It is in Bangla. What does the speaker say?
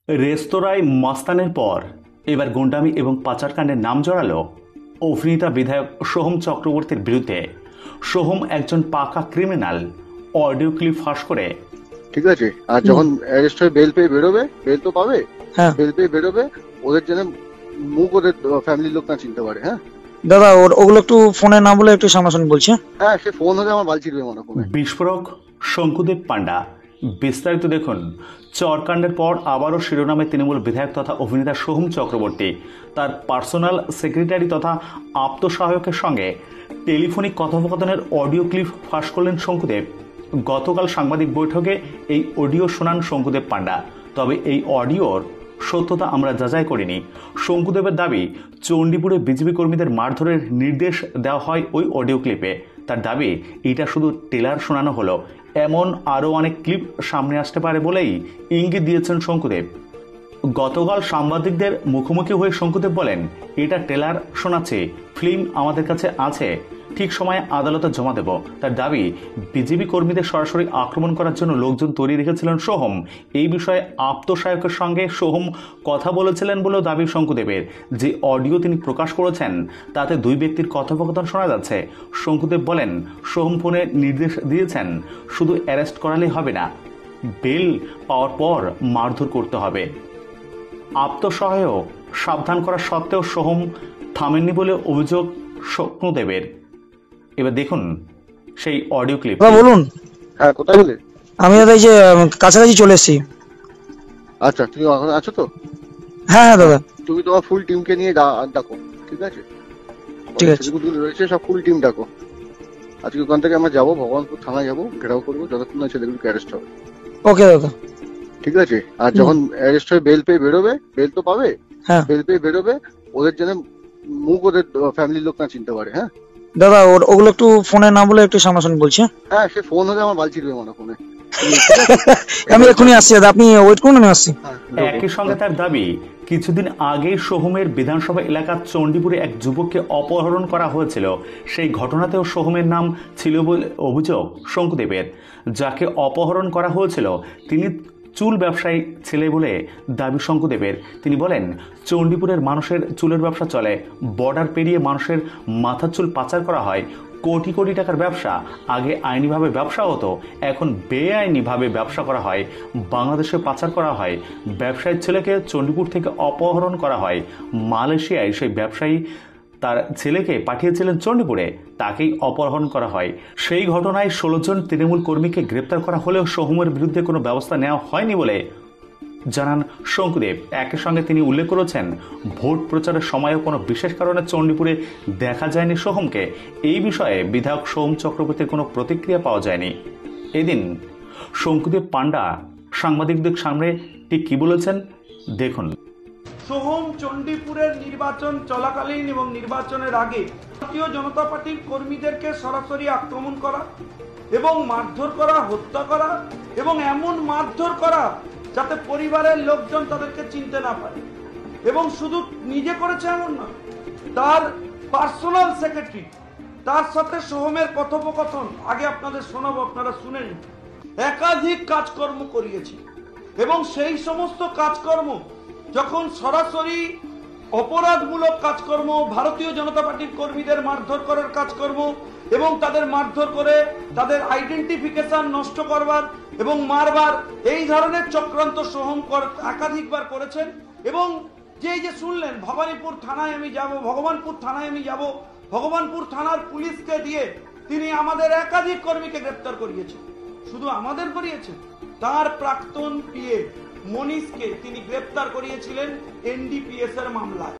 রেস্তোরাঁয় মাস্তানের পর এবার গুন্ডামি এবং পাচারকাণ্ডের নাম জড়ালো অভিনেতা বিধায়ক সোহম চক্রবর্তীর বিরুদ্ধে। সোহম একজন পাকা ক্রিমিনাল, অডিও ক্লিপ ফাঁস করে। ঠিক আছে, আর যখন অ্যারেস্ট হয়ে বেল পেয়ে বেরোবে, বেল তো পাবে, বেল পেয়ে বেরোবে, ওদের জন্য মুখ ওদের ফ্যামিলির লোক না চিনতে পারে। হ্যাঁ দাদা, ওগুলো একটু ফোনে না বলে একটু সামনাসামনি বলছি। হ্যাঁ, সে ফোন হলে আমার বাল ছিড়বে মনে হয়। বিস্ফোরক শঙ্কুদেব পান্ডা। বিস্তারিত দেখুন। চরকাণ্ডের পর আবারও শিরোনামে তৃণমূল বিধায়ক তথা অভিনেতা সোহম চক্রবর্তী তার পার্সোনাল সেক্রেটারি তথা আপ্তসহায়কের সঙ্গে টেলিফোনিক কথোপকথনের অডিও ক্লিপ ফাঁস করলেন শঙ্কুদেব। গতকাল সাংবাদিক বৈঠকে এই অডিও শোনান শঙ্কুদেব পান্ডা। তবে এই অডিওর সত্যতা আমরা যাচাই করিনি। শঙ্কুদেবের দাবি, চণ্ডীপুরে বিজেপি কর্মীদের মারধরের নির্দেশ দেওয়া হয় ওই অডিও ক্লিপে। তার দাবি, এটা শুধু টেলার শোনানো হলো, এমন আরও অনেক ক্লিপ সামনে আসতে পারে বলেই ইঙ্গিত দিয়েছেন শঙ্কুদেব। গতকাল সাংবাদিকদের মুখোমুখি হয়ে শঙ্কুদেব বলেন, এটা টেলার শোনাচ্ছে, ফিল্ম আমাদের কাছে আছে, ঠিক সময়ে আদালতে জমা দেব। তার দাবি, বিজেপি কর্মীদের সরাসরি আক্রমণ করার জন্য লোকজন তৈরি রেখেছিলেন সোহম। এই বিষয়ে আপ্তসহায়কের সঙ্গে সোহম কথা বলেছিলেন বলেও দাবি শঙ্কুদেবের। যে অডিও তিনি প্রকাশ করেছেন তাতে দুই ব্যক্তির কথোপকথন শোনা যাচ্ছে। শঙ্কুদেব বলেন, সোহম ফোনে নির্দেশ দিয়েছেন, শুধু অ্যারেস্ট করালেই হবে না, বেল পাওয়ার পর মারধর করতে হবে। আপ্তসহায়ক সাবধান করা সত্ত্বেও সোহম থামেননি বলে অভিযোগ স্বপ্নদেবের। এবার দেখুন সেই অডিও ক্লিপ। বলুন। হ্যাঁ, কোথায় গেলে? আমি দাদা এই যে কাছাকাছি চলে এসেছি। আচ্ছা, তুমি ওখানে আছো তো? হ্যাঁ হ্যাঁ দাদা, তুমি তোমার ফুল টিমকে নিয়ে ডাকো। ঠিক আছে, ঠিক আছে, রয়েছে সব ফুল টিম ডাকো। আজকে ওখান থেকে আমরা যাবো, ভগবানপুর থানায় যাবো, ঘেরাও করবো যতক্ষণ না ছেলেগুলোকে অ্যারেস্ট হবে। ওকে দাদা। ঠিক আছে, আর যখন অ্যারেস্ট হয়ে বেল পেয়ে বেরোবে, বেল তো পাবে, বেল পেয়ে বেরোবে, ওদের জন্য মুখ ওদের ফ্যামিলির লোক না চিনতে পারে। হ্যাঁ দাদা, ওগুলো একটু ফোনে না বলে একটু সামনাসামনি বলছি। হ্যাঁ, সে ফোন হলে আমার বাল ছিড়বে মনে হয় ফোনে। আমি এখনই আসছি দাদা, আপনি ওয়েট করুন, আমি আসছি। একই সঙ্গে তার দাবি, কিছুদিন আগে সোহমের বিধানসভা এলাকার চণ্ডীপুরে এক যুবককে অপহরণ করা হয়েছিল। সেই ঘটনাতেও সোহমের নাম ছিল বলে অভিযোগ শঙ্কুদেবের। যাকে অপহরণ করা হয়েছিল তিনি চুল ব্যবসায়ী ছেলে বলে দাবি শঙ্কুদেবের। তিনি বলেন, চণ্ডীপুরের মানুষের চুলের ব্যবসা চলে, বর্ডার পেরিয়ে মানুষের মাথার চুল পাচার করা হয়, কোটি কোটি টাকার ব্যবসা। আগে আইনিভাবে ব্যবসা হতো, এখন বেআইনিভাবে ব্যবসা করা হয়, বাংলাদেশে পাচার করা হয়। ব্যবসায়ীর ছেলেকে চণ্ডীপুর থেকে অপহরণ করা হয়। মালয়েশিয়ায় সেই ব্যবসায়ী তার ছেলেকে পাঠিয়েছিলেন চণ্ডীপুরে, তাকেই অপহরণ করা হয়। সেই ঘটনায় 16 জন তৃণমূল কর্মীকে গ্রেপ্তার করা হলেও সোহমের বিরুদ্ধে কোনো ব্যবস্থা নেওয়া হয়নি বলে জানান শঙ্কুদেব। একই সঙ্গে তিনি উল্লেখ করেছেন, ভোট প্রচারের সময়ও কোনো বিশেষ কারণে চণ্ডীপুরে দেখা যায়নি সোহমকে। এই বিষয়ে বিধায়ক সোহম চক্রবর্তীর কোনো প্রতিক্রিয়া পাওয়া যায়নি। এদিন শঙ্কুদেব পান্ডা সাংবাদিকদের সামনে ঠিক কি বলেছেন দেখুন। সোহম চণ্ডীপুরের নির্বাচন চলাকালীন এবং নির্বাচনের আগে ভারতীয় জনতা পার্টির কর্মীদেরকে সরাসরি আক্রমণ করা এবং মারধর করা, হত্যা করা, এবং এমন মারধর করা যাতে পরিবারের লোকজন তাদেরকে চিনতে না পারে। এবং শুধু নিজে করেছে এমন না, তার পার্সোনাল সেক্রেটারি, তার সাথে সোহমের কথোপকথন আগে আপনাদের শোনাবো, আপনারা শুনেন। একাধিক কাজকর্ম করিয়েছে এবং সেই সমস্ত কাজকর্ম যখন সরাসরি অপরাধমূলক কাজকর্ম, ভারতীয় জনতা পার্টির কর্মীদের মারধর করার কাজকর্ম এবং তাদের মারধর করে তাদের আইডেন্টিফিকেশন নষ্ট করবার এবং মারবার, এই ধরনের চক্রান্ত সোহম একাধিকবার করেছেন। এবং যে শুনলেন, ভবানীপুর থানায় আমি যাব, ভগবানপুর থানায় আমি যাব, ভগবানপুর থানার পুলিশকে দিয়ে তিনি আমাদের একাধিক কর্মীকে গ্রেপ্তার করিয়েছেন। শুধু আমাদের করিয়েছেন, তার প্রাক্তন পিএ মনীষকে তিনি গ্রেপ্তার করিয়েছিলেন এনডিপিএস এর মামলায়।